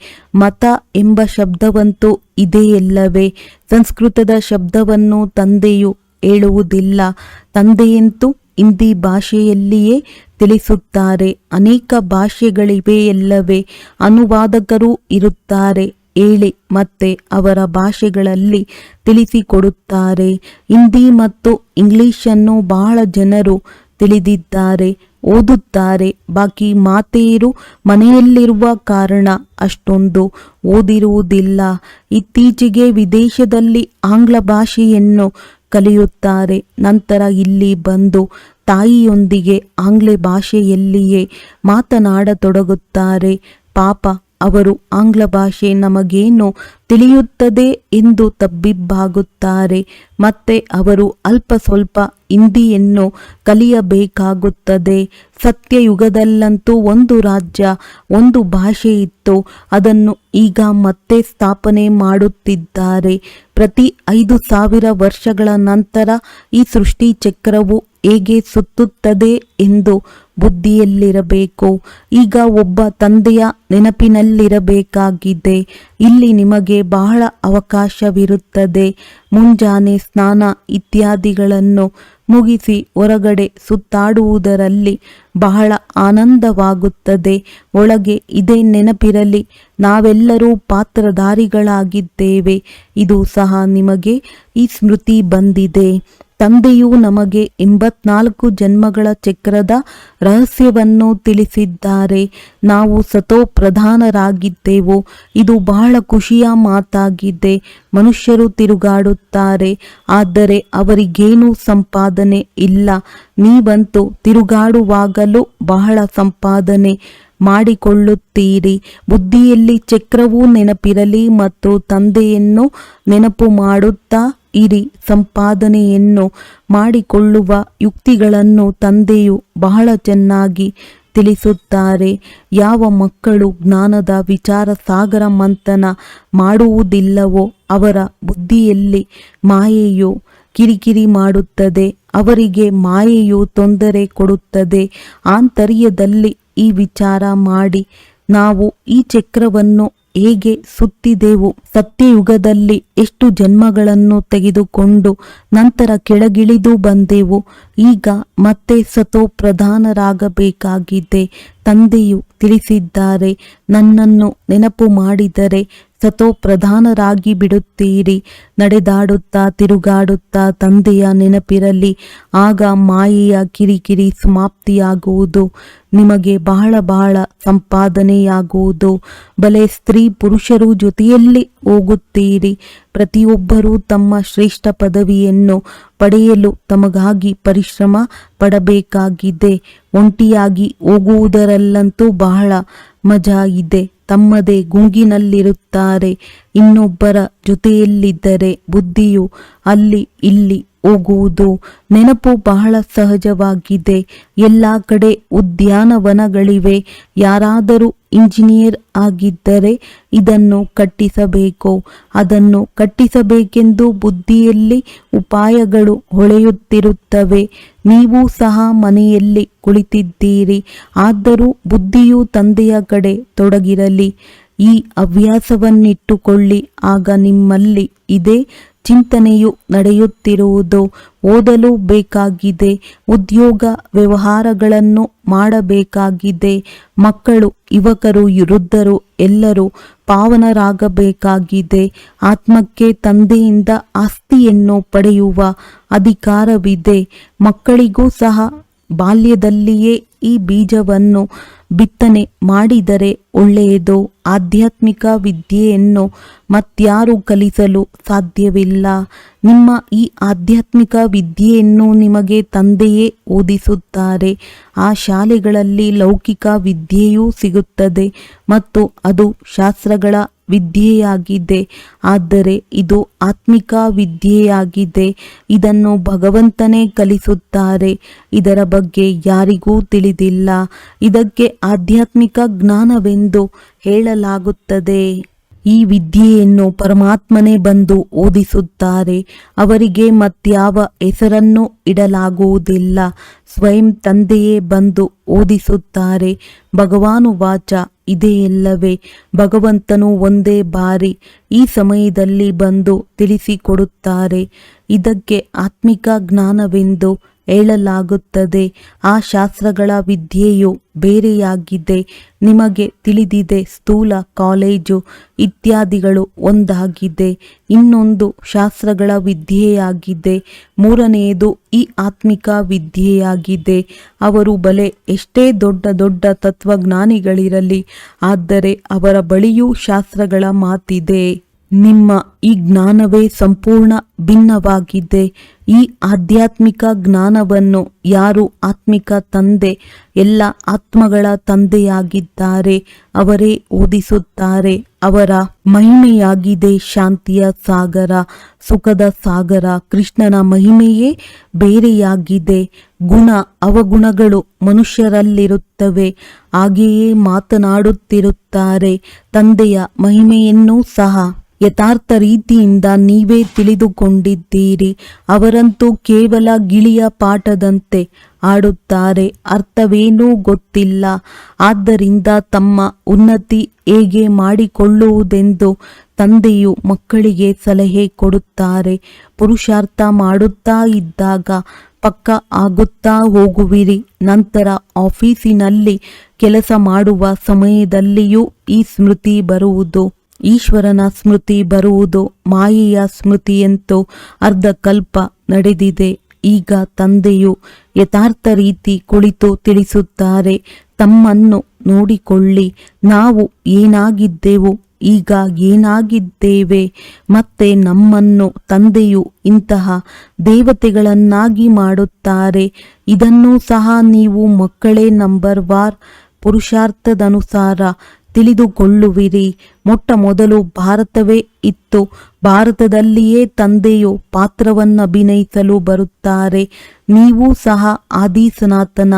ಮತ ಎಂಬ ಶಬ್ದವಂತೂ ಇದೆಯಲ್ಲವೇ? ಸಂಸ್ಕೃತದ ಶಬ್ದವನ್ನು ತಂದೆಯು ಹೇಳುವುದಿಲ್ಲ. ತಂದೆಯಂತೂ ಹಿಂದಿ ಭಾಷೆಯಲ್ಲಿಯೇ ತಿಳಿಸುತ್ತಾರೆ. ಅನೇಕ ಭಾಷೆಗಳಿವೆಯಲ್ಲವೇ? ಅನುವಾದಕರು ಇರುತ್ತಾರೆ. ಹೇಳಿ ಮತ್ತೆ ಅವರ ಭಾಷೆಗಳಲ್ಲಿ ತಿಳಿಸಿಕೊಡುತ್ತಾರೆ. ಹಿಂದಿ ಮತ್ತು ಇಂಗ್ಲಿಷನ್ನು ಬಹಳ ಜನರು ತಿಳಿದಿದ್ದಾರೆ, ಓದುತ್ತಾರೆ. ಬಾಕಿ ಮಾತೆಯರು ಮನೆಯಲ್ಲಿರುವ ಕಾರಣ ಅಷ್ಟೊಂದು ಓದಿರುವುದಿಲ್ಲ. ಇತ್ತೀಚೆಗೆ ವಿದೇಶದಲ್ಲಿ ಆಂಗ್ಲ ಭಾಷೆಯನ್ನು ಕಲಿಯುತ್ತಾರೆ. ನಂತರ ಇಲ್ಲಿ ಬಂದು ತಾಯಿಯೊಂದಿಗೆ ಆಂಗ್ಲ ಭಾಷೆಯಲ್ಲಿಯೇ ಮಾತನಾಡತೊಡಗುತ್ತಾರೆ. ಪಾಪ, ಅವರು ಆಂಗ್ಲ ಭಾಷೆ ನಮಗೇನು ತಿಳಿಯುತ್ತದೆ ಎಂದು ತಬ್ಬಿಬ್ಬಾಗುತ್ತಾರೆ. ಮತ್ತೆ ಅವರು ಅಲ್ಪ ಸ್ವಲ್ಪ ಹಿಂದಿಯನ್ನು ಕಲಿಯಬೇಕಾಗುತ್ತದೆ. ಸತ್ಯಯುಗದಲ್ಲಂತೂ ಒಂದು ರಾಜ್ಯ, ಒಂದು ಭಾಷೆ ಇತ್ತು. ಅದನ್ನು ಈಗ ಮತ್ತೆ ಸ್ಥಾಪನೆ ಮಾಡುತ್ತಿದ್ದಾರೆ. ಪ್ರತಿ 5,000 ವರ್ಷಗಳ ನಂತರ ಈ ಸೃಷ್ಟಿ ಚಕ್ರವು ಹೇಗೆ ಸುತ್ತುತ್ತದೆ ಎಂದು ಬುದ್ಧಿಯಲ್ಲಿರಬೇಕು. ಈಗ ಒಬ್ಬ ತಂದೆಯ ನೆನಪಿನಲ್ಲಿರಬೇಕಾಗಿದೆ. ಇಲ್ಲಿ ನಿಮಗೆ ಬಹಳ ಅವಕಾಶವಿರುತ್ತದೆ. ಮುಂಜಾನೆ ಸ್ನಾನ ಇತ್ಯಾದಿಗಳನ್ನು ಮುಗಿಸಿ ಹೊರಗಡೆ ಸುತ್ತಾಡುವುದರಲ್ಲಿ ಬಹಳ ಆನಂದವಾಗುತ್ತದೆ. ಒಳಗೆ ಇದೇ ನೆನಪಿರಲಿ, ನಾವೆಲ್ಲರೂ ಪಾತ್ರಧಾರಿಗಳಾಗಿದ್ದೇವೆ. ಇದು ಸಹ ನಿಮಗೆ ಈ ಸ್ಮೃತಿ ಬಂದಿದೆ. ತಂದೆಯು ನಮಗೆ 84 ಜನ್ಮಗಳ ಚಕ್ರದ ರಹಸ್ಯವನ್ನು ತಿಳಿಸಿದ್ದಾರೆ. ನಾವು ಸತೋ ಪ್ರಧಾನರಾಗಿದ್ದೆವು. ಇದು ಬಹಳ ಖುಷಿಯ ಮಾತಾಗಿದೆ. ಮನುಷ್ಯರು ತಿರುಗಾಡುತ್ತಾರೆ, ಆದರೆ ಅವರಿಗೇನೂ ಸಂಪಾದನೆ ಇಲ್ಲ. ನೀವಂತೂ ತಿರುಗಾಡುವಾಗಲೂ ಬಹಳ ಸಂಪಾದನೆ ಮಾಡಿಕೊಳ್ಳುತ್ತೀರಿ. ಬುದ್ಧಿಯಲ್ಲಿ ಚಕ್ರವೂ ನೆನಪಿರಲಿ ಮತ್ತು ತಂದೆಯನ್ನು ನೆನಪು ಮಾಡುತ್ತಾ ಇರಿ. ಸಂಪಾದನೆಯನ್ನು ಮಾಡಿಕೊಳ್ಳುವ ಯುಕ್ತಿಗಳನ್ನು ತಂದೆಯು ಬಹಳ ಚೆನ್ನಾಗಿ ತಿಳಿಸುತ್ತಾರೆ. ಯಾವ ಮಕ್ಕಳು ಜ್ಞಾನದ ವಿಚಾರ ಸಾಗರ ಮಂಥನ ಮಾಡುವುದಿಲ್ಲವೋ ಅವರ ಬುದ್ಧಿಯಲ್ಲಿ ಮಾಯೆಯು ಕಿರಿಕಿರಿ ಮಾಡುತ್ತದೆ. ಅವರಿಗೆ ಮಾಯೆಯು ತೊಂದರೆ ಕೊಡುತ್ತದೆ. ಆಂತರ್ಯದಲ್ಲಿ ಈ ವಿಚಾರ ಮಾಡಿ, ನಾವು ಈ ಚಕ್ರವನ್ನು ಹೇಗೆ ಸುತ್ತಿದೆವು, ಸತ್ಯಯುಗದಲ್ಲಿ ಎಷ್ಟು ಜನ್ಮಗಳನ್ನು ತೆಗೆದುಕೊಂಡು ನಂತರ ಕೆಳಗಿಳಿದು ಬಂದೆವು. ಈಗ ಮತ್ತೆ ಸತೋ ಪ್ರಧಾನರಾಗಬೇಕಾಗಿದೆ. ತಂದೆಯು ತಿಳಿಸಿದ್ದಾರೆ, ನನ್ನನ್ನು ನೆನಪು ಮಾಡಿದರೆ ಸತೋ ಪ್ರಧಾನರಾಗಿ ಬಿಡುತ್ತೀರಿ. ನಡೆದಾಡುತ್ತಾ ತಿರುಗಾಡುತ್ತಾ ತಂದೆಯ ನೆನಪಿರಲಿ. ಆಗ ಮಾಯೆಯ ಕಿರಿಕಿರಿ ಸಮಾಪ್ತಿಯಾಗುವುದು. ನಿಮಗೆ ಬಹಳ ಬಹಳ ಸಂಪಾದನೆಯಾಗುವುದು. ಬಲೆ ಸ್ತ್ರೀ ಪುರುಷರು ಜೊತೆಯಲ್ಲಿ ಹೋಗುತ್ತೀರಿ. ಪ್ರತಿಯೊಬ್ಬರೂ ತಮ್ಮ ಶ್ರೇಷ್ಠ ಪದವಿಯನ್ನು ಪಡೆಯಲು ತಮಗಾಗಿ ಪರಿಶ್ರಮ ಪಡಬೇಕಾಗಿದೆ. ಒಂಟಿಯಾಗಿ ಹೋಗುವುದರಲ್ಲಂತೂ ಬಹಳ ಮಜಾ ಇದೆ. ತಮ್ಮದೇ ಗುಂಗಿನಲ್ಲಿರುತ್ತಾರೆ. ಇನ್ನೊಬ್ಬರ ಜೊತೆಯಲ್ಲಿದ್ದರೆ ಬುದ್ಧಿಯು ಅಲ್ಲಿ ಇಲ್ಲಿ ಹೋಗುವುದು. ನೆನಪು ಬಹಳ ಸಹಜವಾಗಿದೆ. ಎಲ್ಲ ಕಡೆ ಉದ್ಯಾನವನಗಳಿವೆ. ಯಾರಾದರೂ ಇಂಜಿನಿಯರ್ ಆಗಿದ್ದರೆ ಇದನ್ನು ಕಟ್ಟಿಸಬೇಕು, ಅದನ್ನು ಕಟ್ಟಿಸಬೇಕೆಂದು ಬುದ್ಧಿಯಲ್ಲಿ ಉಪಾಯಗಳು ಹೊಳೆಯುತ್ತಿರುತ್ತವೆ. ನೀವು ಸಹ ಮನೆಯಲ್ಲಿ ಕುಳಿತಿದ್ದೀರಿ, ಆದರೂ ಬುದ್ಧಿಯು ತಂದೆಯ ಕಡೆ ತೊಡಗಿರಲಿ. ಈ ಹವ್ಯಾಸವನ್ನಿಟ್ಟುಕೊಳ್ಳಿ. ಆಗ ನಿಮ್ಮಲ್ಲಿ ಇದೇ ಚಿಂತನೆಯು ನಡೆಯುತ್ತಿರುವುದು. ಓದಲು ಬೇಕಾಗಿದೆ, ಉದ್ಯೋಗ ವ್ಯವಹಾರಗಳನ್ನು ಮಾಡಬೇಕಾಗಿದೆ. ಮಕ್ಕಳು, ಯುವಕರು, ವೃದ್ಧರು ಎಲ್ಲರೂ ಪಾವನರಾಗಬೇಕಾಗಿದೆ. ಆತ್ಮಕ್ಕೆ ತಂದೆಯಿಂದ ಆಸ್ತಿಯನ್ನು ಪಡೆಯುವ ಅಧಿಕಾರವಿದೆ. ಮಕ್ಕಳಿಗೂ ಸಹ ಬಾಲ್ಯದಲ್ಲಿಯೇ ಈ ಬೀಜವನ್ನು ಬಿತ್ತನೆ ಮಾಡಿದರೆ ಒಳ್ಳೆಯದು. ಆಧ್ಯಾತ್ಮಿಕ ವಿದ್ಯೆಯನ್ನು ಮತ್ಯಾರು ಕಲಿಸಲು ಸಾಧ್ಯವಿಲ್ಲ. ನಿಮ್ಮ ಈ ಆಧ್ಯಾತ್ಮಿಕ ವಿದ್ಯೆಯನ್ನು ನಿಮಗೆ ತಂದೆಯೇ ಓದಿಸುತ್ತಾರೆ. ಆ ಶಾಲೆಗಳಲ್ಲಿ ಲೌಕಿಕ ವಿದ್ಯೆಯೂ ಸಿಗುತ್ತದೆ ಮತ್ತು ಅದು ಶಾಸ್ತ್ರಗಳ ವಿದ್ಯೆಯಾಗಿದೆ. ಆದರೆ ಇದು ಆತ್ಮಿಕ ವಿದ್ಯೆಯಾಗಿದೆ. ಇದನ್ನು ಭಗವಂತನೇ ಕಲಿಸುತ್ತಾರೆ. ಇದರ ಬಗ್ಗೆ ಯಾರಿಗೂ ತಿಳಿದಿಲ್ಲ. ಇದಕ್ಕೆ ಆಧ್ಯಾತ್ಮಿಕ ಜ್ಞಾನವೆಂದು ಹೇಳಲಾಗುತ್ತದೆ. ಈ ವಿದ್ಯೆಯನ್ನು ಪರಮಾತ್ಮನೇ ಬಂದು ಓದಿಸುತ್ತಾರೆ. ಅವರಿಗೆ ಮತ್ಯಾವ ಹೆಸರನ್ನು ಇಡಲಾಗುವುದಿಲ್ಲ. ಸ್ವಯಂ ತಂದೆಯೇ ಬಂದು ಓದಿಸುತ್ತಾರೆ. ಭಗವಾನುವಾಚ, ಇದೆಯಲ್ಲವೇ, ಭಗವಂತನು ಒಂದೇ ಬಾರಿ ಈ ಸಮಯದಲ್ಲಿ ಬಂದು ತಿಳಿಸಿಕೊಡುತ್ತಾರೆ. ಇದಕ್ಕೆ ಆತ್ಮಿಕ ಜ್ಞಾನವೆಂದು ಹೇಳಲಾಗುತ್ತದೆ. ಆ ಶಾಸ್ತ್ರಗಳ ವಿದ್ಯೆಯು ಬೇರೆಯಾಗಿದೆ. ನಿಮಗೆ ತಿಳಿದಿದೆ, ಸ್ಥೂಲ ಕಾಲೇಜು ಇತ್ಯಾದಿಗಳು ಒಂದಾಗಿದೆ. ಇನ್ನೊಂದು ಶಾಸ್ತ್ರಗಳ ವಿದ್ಯೆಯಾಗಿದೆ. ಮೂರನೆಯದು ಈ ಆತ್ಮಿಕ ವಿದ್ಯೆಯಾಗಿದೆ. ಅವರು ಬಲೆ ಎಷ್ಟೇ ದೊಡ್ಡ ದೊಡ್ಡ ತತ್ವಜ್ಞಾನಿಗಳಿರಲಿ, ಆದರೆ ಅವರ ಬಳಿಯೂ ಶಾಸ್ತ್ರಗಳ ಮಾತಿದೆ. ನಿಮ್ಮ ಈ ಜ್ಞಾನವೇ ಸಂಪೂರ್ಣ ಭಿನ್ನವಾಗಿದೆ. ಈ ಆಧ್ಯಾತ್ಮಿಕ ಜ್ಞಾನವನ್ನು ಯಾರು ಆತ್ಮಿಕ ತಂದೆ, ಎಲ್ಲ ಆತ್ಮಗಳ ತಂದೆಯಾಗಿದ್ದಾರೆ, ಅವರೇ ಓದಿಸುತ್ತಾರೆ. ಅವರ ಮಹಿಮೆಯಾಗಿದೆ ಶಾಂತಿಯ ಸಾಗರ, ಸುಖದ ಸಾಗರ. ಕೃಷ್ಣನ ಮಹಿಮೆಯೇ ಬೇರೆಯಾಗಿದೆ. ಗುಣ ಅವಗುಣಗಳು ಮನುಷ್ಯರಲ್ಲಿರುತ್ತವೆ, ಹಾಗೆಯೇ ಮಾತನಾಡುತ್ತಿರುತ್ತಾರೆ. ತಂದೆಯ ಮಹಿಮೆಯನ್ನೂ ಸಹ ಯಥಾರ್ಥ ರೀತಿಯಿಂದ ನೀವೇ ತಿಳಿದುಕೊಂಡಿದ್ದೀರಿ. ಅವರಂತೂ ಕೇವಲ ಗಿಳಿಯ ಪಾಠದಂತೆ ಆಡುತ್ತಾರೆ, ಅರ್ಥವೇನೂ ಗೊತ್ತಿಲ್ಲ. ಆದ್ದರಿಂದ ತಮ್ಮ ಉನ್ನತಿ ಹೇಗೆ ಮಾಡಿಕೊಳ್ಳುವುದೆಂದು ತಂದೆಯು ಮಕ್ಕಳಿಗೆ ಸಲಹೆ ಕೊಡುತ್ತಾರೆ. ಪುರುಷಾರ್ಥ ಮಾಡುತ್ತಾ ಇದ್ದಾಗ ಪಕ್ಕ ಆಗುತ್ತಾ ಹೋಗುವಿರಿ. ನಂತರ ಆಫೀಸಿನಲ್ಲಿ ಕೆಲಸ ಮಾಡುವ ಸಮಯದಲ್ಲಿಯೂ ಈ ಸ್ಮೃತಿ ಬರುವುದು. ಈಶ್ವರನ ಸ್ಮೃತಿ ಬರುವುದು. ಮಾಯೆಯ ಸ್ಮೃತಿಯಂತೂ ಅರ್ಧಕಲ್ಪ ನಡೆದಿದೆ. ಈಗ ತಂದೆಯು ಯಥಾರ್ಥ ರೀತಿ ಕುಳಿತು ತಿಳಿಸುತ್ತಾರೆ, ತಮ್ಮನ್ನು ನೋಡಿಕೊಳ್ಳಿ. ನಾವು ಏನಾಗಿದ್ದೆವು, ಈಗ ಏನಾಗಿದ್ದೇವೆ. ಮತ್ತೆ ನಮ್ಮನ್ನು ತಂದೆಯು ಇಂತಹ ದೇವತೆಗಳನ್ನಾಗಿ ಮಾಡುತ್ತಾರೆ. ಇದನ್ನೂ ಸಹ ನೀವು ಮಕ್ಕಳೇ ನಂಬರ್ ಪುರುಷಾರ್ಥದನುಸಾರ ತಿಳಿದುಕೊಳ್ಳುವಿರಿ. ಮೊಟ್ಟ ಮೊದಲು ಭಾರತವೇ ಇತ್ತು. ಭಾರತದಲ್ಲಿಯೇ ತಂದೆಯು ಪಾತ್ರವನ್ನಭಿನಯಿಸಲು ಬರುತ್ತಾರೆ. ನೀವು ಸಹ ಆದಿ ಸನಾತನ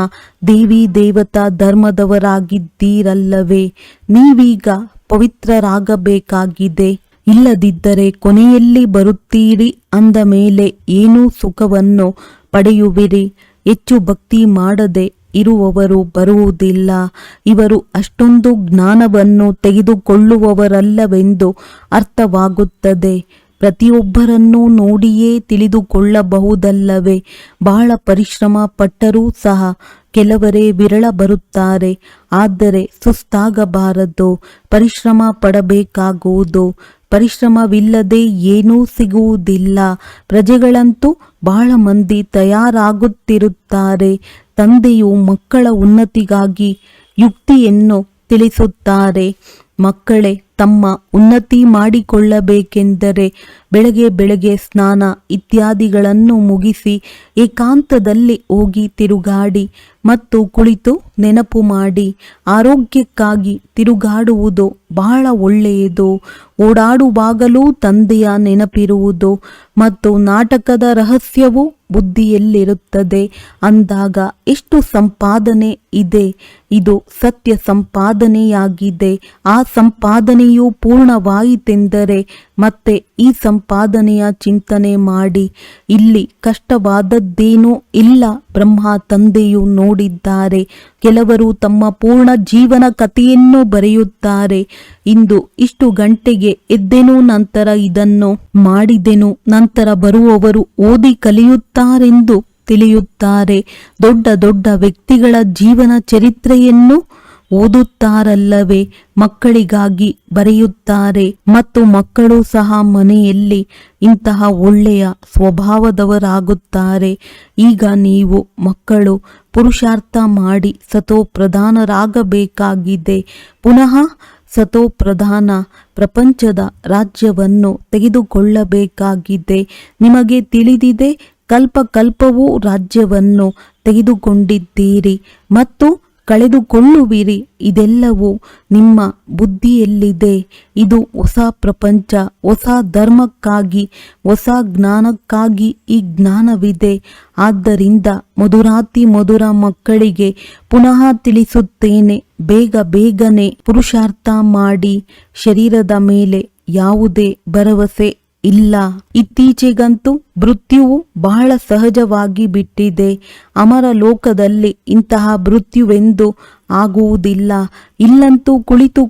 ದೇವಿ ದೇವತಾ ಧರ್ಮದವರಾಗಿದ್ದೀರಲ್ಲವೇ. ನೀವೀಗ ಪವಿತ್ರರಾಗಬೇಕಾಗಿದೆ. ಇಲ್ಲದಿದ್ದರೆ ಕೊನೆಯಲ್ಲಿ ಬರುತ್ತೀರಿ ಅಂದ ಮೇಲೆ ಏನೂ ಸುಖವನ್ನು ಪಡೆಯುವಿರಿ. ಹೆಚ್ಚು ಭಕ್ತಿ ಮಾಡದೆ ಇರುವವರು ಬರುವುದಿಲ್ಲ. ಇವರು ಅಷ್ಟೊಂದು ಜ್ಞಾನವನ್ನು ತೆಗೆದುಕೊಳ್ಳುವವರಲ್ಲವೆಂದು ಅರ್ಥವಾಗುತ್ತದೆ. ಪ್ರತಿಯೊಬ್ಬರನ್ನೂ ನೋಡಿಯೇ ತಿಳಿದುಕೊಳ್ಳಬಹುದಲ್ಲವೇ. ಬಹಳ ಪರಿಶ್ರಮ ಪಟ್ಟರೂ ಸಹ ಕೆಲವರೇ ವಿರಳ ಬರುತ್ತಾರೆ. ಆದರೆ ಸುಸ್ತಾಗಬಾರದು, ಪರಿಶ್ರಮ ಪಡಬೇಕಾಗುವುದು. ಪರಿಶ್ರಮವಿಲ್ಲದೆ ಏನೂ ಸಿಗುವುದಿಲ್ಲ. ಪ್ರಜೆಗಳಂತೂ ಬಹಳ ಮಂದಿ ತಯಾರಾಗುತ್ತಿರುತ್ತಾರೆ. ತಂದೆಯು ಮಕ್ಕಳ ಉನ್ನತಿಗಾಗಿ ಯುಕ್ತಿಯನ್ನು ತಿಳಿಸುತ್ತಾರೆ. ಮಕ್ಕಳೇ, ತಮ್ಮ ಉನ್ನತಿ ಮಾಡಿಕೊಳ್ಳಬೇಕೆಂದರೆ ಬೆಳಗ್ಗೆ ಸ್ನಾನ ಇತ್ಯಾದಿಗಳನ್ನು ಮುಗಿಸಿ ಏಕಾಂತದಲ್ಲಿ ಹೋಗಿ ತಿರುಗಾಡಿ ಮತ್ತು ಕುಳಿತು ನೆನಪು ಮಾಡಿ. ಆರೋಗ್ಯಕ್ಕಾಗಿ ತಿರುಗಾಡುವುದು ಬಹಳ ಒಳ್ಳೆಯದು. ಓಡಾಡುವಾಗಲೂ ತಂದೆಯ ನೆನಪಿರುವುದು ಮತ್ತು ನಾಟಕದ ರಹಸ್ಯವು ಬುದ್ಧಿಯಲ್ಲಿರುತ್ತದೆ ಅಂದಾಗ ಎಷ್ಟು ಸಂಪಾದನೆ ಇದೆ. ಇದು ಸತ್ಯ ಸಂಪಾದನೆಯಾಗಿದೆ. ಆ ಸಂಪಾದನೆಯು ಪೂರ್ಣವಾಯಿತೆಂದರೆ ಮತ್ತೆ ಈ ಸಂಪಾದನೆಯ ಚಿಂತನೆ ಮಾಡಿ. ಇಲ್ಲಿ ಕಷ್ಟವಾದದ್ದೇನೂ ಇಲ್ಲ. ಬ್ರಹ್ಮ ತಂದೆಯು ನೋಡಿದ್ದಾರೆ. ಕೆಲವರು ತಮ್ಮ ಪೂರ್ಣ ಜೀವನ ಕಥೆಯನ್ನು ಬರೆಯುತ್ತಾರೆ. ಇಂದು ಇಷ್ಟು ಗಂಟೆಗೆ ಎದ್ದೆನು, ನಂತರ ಇದನ್ನು ಮಾಡಿದೆನು, ನಂತರ ಬರುವವರು ಓದಿ ಕಲಿಯುತ್ತಾರೆಂದು ತಿಳಿಯುತ್ತಾರೆ. ದೊಡ್ಡ ದೊಡ್ಡ ವ್ಯಕ್ತಿಗಳ ಜೀವನ ಚರಿತ್ರೆಯನ್ನು ಓದುತ್ತಾರಲ್ಲವೇ, ಮಕ್ಕಳಿಗಾಗಿ ಬರೆಯುತ್ತಾರೆ ಮತ್ತು ಮಕ್ಕಳು ಸಹ ಮನೆಯಲ್ಲಿ ಇಂತಹ ಒಳ್ಳೆಯ ಸ್ವಭಾವದವರಾಗುತ್ತಾರೆ. ಈಗ ನೀವು ಮಕ್ಕಳು ಪುರುಷಾರ್ಥ ಮಾಡಿ ಸತೋಪ್ರಧಾನರಾಗಬೇಕಾಗಿದೆ. ಪುನಃ ಸತೋಪ್ರಧಾನ ಪ್ರಪಂಚದ ರಾಜ್ಯವನ್ನು ತೆಗೆದುಕೊಳ್ಳಬೇಕಾಗಿದೆ. ನಿಮಗೆ ತಿಳಿದಿದೆ, ಕಲ್ಪವೂ ರಾಜ್ಯವನ್ನು ತೆಗೆದುಕೊಂಡಿದ್ದೀರಿ ಮತ್ತು ಕಳೆದುಕೊಳ್ಳುವಿರಿ. ಇದೆಲ್ಲವೂ ನಿಮ್ಮ ಬುದ್ಧಿಯಲ್ಲಿದೆ. ಇದು ಹೊಸ ಪ್ರಪಂಚ, ಹೊಸ ಧರ್ಮಕ್ಕಾಗಿ, ಹೊಸ ಜ್ಞಾನಕ್ಕಾಗಿ ಈ ಜ್ಞಾನವಿದೆ. ಆದ್ದರಿಂದ ಮಧುರಾತಿ ಮಧುರ ಮಕ್ಕಳಿಗೆ ಪುನಃ ತಿಳಿಸುತ್ತೇನೆ, ಬೇಗನೆ ಪುರುಷಾರ್ಥ ಮಾಡಿ. ಶರೀರದ ಮೇಲೆ ಯಾವುದೇ ಭರವಸೆ ಇಲ್ಲ. ಇತ್ತೀಚೆಗಂತೂ ಮೃತ್ಯುವು ಬಹಳ ಸಹಜವಾಗಿ ಬಿಟ್ಟಿದೆ. ಅಮರ ಲೋಕದಲ್ಲಿ ಇಂತಹ ಮೃತ್ಯುವೆಂದು ಆಗುವುದಿಲ್ಲ. ಇಲ್ಲಂತೂ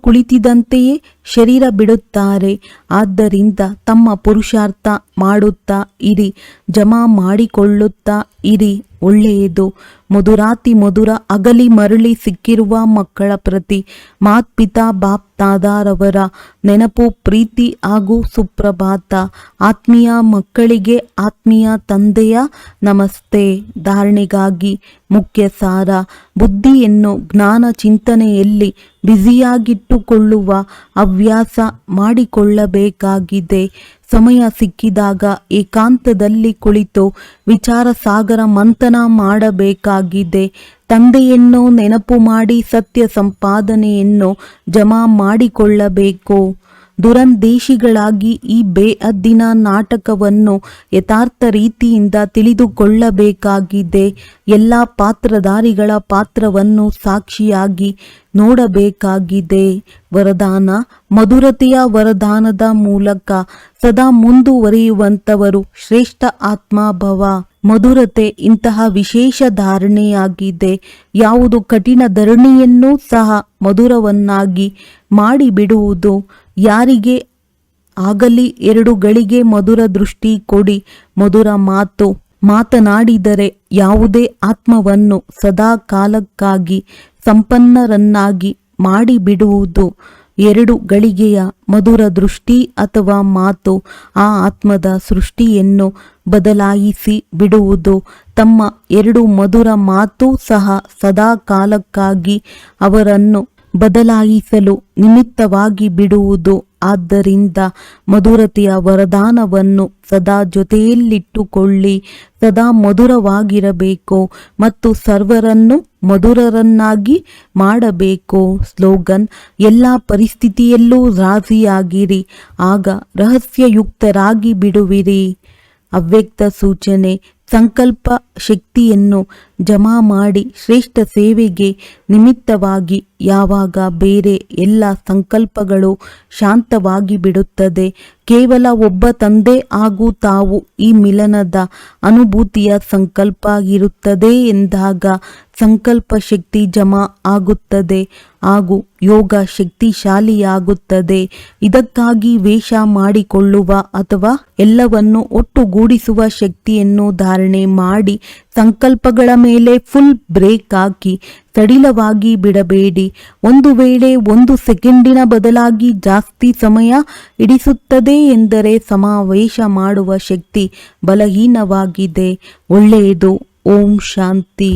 ಕುಳಿತಿದಂತೆಯೇ ಶರೀರ ಬಿಡುತ್ತಾರೆ. ಆದ್ದರಿಂದ ತಮ್ಮ ಪುರುಷಾರ್ಥ ಮಾಡುತ್ತಾ ಇರಿ, ಜಮಾ ಮಾಡಿಕೊಳ್ಳುತ್ತಾ ಇರಿ. ಒಳ್ಳೆಯದು. ಮಧುರಾತಿ ಮಧುರ ಅಗಲಿ ಮರಳಿ ಸಿಕ್ಕಿರುವ ಮಕ್ಕಳ ಪ್ರತಿ ಮಾತ್ಪಿತಾ ಬಾಪ್ ತಾದಾರವರ ನೆನಪು, ಪ್ರೀತಿ ಹಾಗೂ ಸುಪ್ರಭಾತ. ಆತ್ಮೀಯ ಮಕ್ಕಳಿಗೆ ಆತ್ಮೀಯ ತಂದೆಯ ನಮಸ್ತೆ. ಧಾರಣೆಗಾಗಿ ಮುಖ್ಯ ಸಾರ: ಬುದ್ಧಿಯನ್ನು ಜ್ಞಾನ ಚಿಂತನೆಯಲ್ಲಿ ಬ್ಯುಸಿಯಾಗಿಟ್ಟುಕೊಳ್ಳುವ ಹವ್ಯಾಸ ಮಾಡಿಕೊಳ್ಳಬೇಕಾಗಿದೆ. ಸಮಯ ಸಿಕ್ಕಿದಾಗ ಏಕಾಂತದಲ್ಲಿ ಕುಳಿತು ವಿಚಾರ ಸಾಗರ ಮಂಥನ ಮಾಡಬೇಕಾಗಿದೆ. ತಂದೆಯನ್ನು ನೆನಪು ಮಾಡಿ ಸತ್ಯ ಸಂಪಾದನೆಯನ್ನು ಜಮಾ ಮಾಡಿಕೊಳ್ಳಬೇಕು. ದುರಂದೇಶಿಗಳಾಗಿ ಈ ಬೇಅದ್ದಿನ ನಾಟಕವನ್ನು ಯಥಾರ್ಥ ರೀತಿಯಿಂದ ತಿಳಿದುಕೊಳ್ಳಬೇಕಾಗಿದೆ. ಎಲ್ಲ ಪಾತ್ರಧಾರಿಗಳ ಪಾತ್ರವನ್ನು ಸಾಕ್ಷಿಯಾಗಿ ನೋಡಬೇಕಾಗಿದೆ. ವರದಾನ: ಮಧುರತೆಯ ವರದಾನದ ಮೂಲಕ ಸದಾ ಮುಂದುವರಿಯುವಂತವರು ಶ್ರೇಷ್ಠ ಆತ್ಮಭವ. ಮಧುರತೆ ಇಂತಹ ವಿಶೇಷ ಧಾರಣೆಯಾಗಿದೆ. ಯಾವುದು ಕಠಿಣ ಧರಣಿಯನ್ನೂ ಸಹ ಮಧುರವನ್ನಾಗಿ ಮಾಡಿಬಿಡುವುದು. ಯಾರಿಗೆ ಆಗಲಿ 2 ಗಳಿಗೆ ಮಧುರ ದೃಷ್ಟಿ ಕೊಡಿ. ಮಧುರ ಮಾತು ಮಾತನಾಡಿದರೆ ಯಾವುದೇ ಆತ್ಮವನ್ನು ಸದಾ ಕಾಲಕ್ಕಾಗಿ ಸಂಪನ್ನರನ್ನಾಗಿ ಮಾಡಿಬಿಡುವುದು. 2 ಗಳಿಗೆಯ ಮಧುರ ದೃಷ್ಟಿ ಅಥವಾ ಮಾತು ಆ ಆತ್ಮದ ಸೃಷ್ಟಿಯನ್ನು ಬದಲಾಯಿಸಿ ಬಿಡುವುದು. ತಮ್ಮ 2 ಮಧುರ ಮಾತು ಸಹ ಸದಾ ಕಾಲಕ್ಕಾಗಿ ಅವರನ್ನು ಬದಲಾಯಿಸಲು ನಿಮಿತ್ತವಾಗಿ ಬಿಡುವುದು. ಆದ್ದರಿಂದ ಮಧುರತೆಯ ವರದಾನವನ್ನು ಸದಾ ಜೊತೆಯಲ್ಲಿಟ್ಟುಕೊಳ್ಳಿ. ಸದಾ ಮಧುರವಾಗಿರಬೇಕು ಮತ್ತು ಸರ್ವರನ್ನು ಮಧುರರನ್ನಾಗಿ ಮಾಡಬೇಕು. ಸ್ಲೋಗನ್: ಎಲ್ಲ ಪರಿಸ್ಥಿತಿಯಲ್ಲೂ ರಾಜಿಯಾಗಿರಿ, ಆಗ ರಹಸ್ಯಯುಕ್ತರಾಗಿ ಬಿಡುವಿರಿ. ಅವ್ಯಕ್ತ ಸೂಚನೆ: ಸಂಕಲ್ಪ ಶಕ್ತಿಯನ್ನು ಜಮಾ ಮಾಡಿ ಶ್ರೇಷ್ಠ ಸೇವೆಗೆ ನಿಮಿತ್ತವಾಗಿ ಯಾವಾಗ ಬೇರೆ ಎಲ್ಲ ಸಂಕಲ್ಪಗಳು ಶಾಂತವಾಗಿ ಬಿಡುತ್ತದೆ. ಕೇವಲ ಒಬ್ಬ ತಂದೆ ಹಾಗೂ ತಾವು ಈ ಮಿಲನದ ಅನುಭೂತಿಯ ಸಂಕಲ್ಪ ಇರುತ್ತದೆ ಎಂದಾಗ ಸಂಕಲ್ಪ ಶಕ್ತಿ ಜಮಾ ಆಗುತ್ತದೆ ಹಾಗೂ ಯೋಗ ಶಕ್ತಿಶಾಲಿಯಾಗುತ್ತದೆ. ಇದಕ್ಕಾಗಿ ವೇಷ ಮಾಡಿಕೊಳ್ಳುವ ಅಥವಾ ಎಲ್ಲವನ್ನು ಒಟ್ಟುಗೂಡಿಸುವ ಶಕ್ತಿಯನ್ನು ಧಾರಣೆ ಮಾಡಿ ಸಂಕಲ್ಪಗಳ ಮೇಲೆ ಫುಲ್ ಬ್ರೇಕ್ ಹಾಕಿ ಸಡಿಲವಾಗಿ ಬಿಡಬೇಡಿ. ಒಂದು ವೇಳೆ 1 ಸೆಕೆಂಡಿನ ಬದಲಾಗಿ ಜಾಸ್ತಿ ಸಮಯ ಹಿಡಿಸುತ್ತದೆ ಎಂದರೆ ಸಮಾವೇಶ ಮಾಡುವ ಶಕ್ತಿ ಬಲಹೀನವಾಗಿದೆ. ಒಳ್ಳೆಯದು. ಓಂ ಶಾಂತಿ.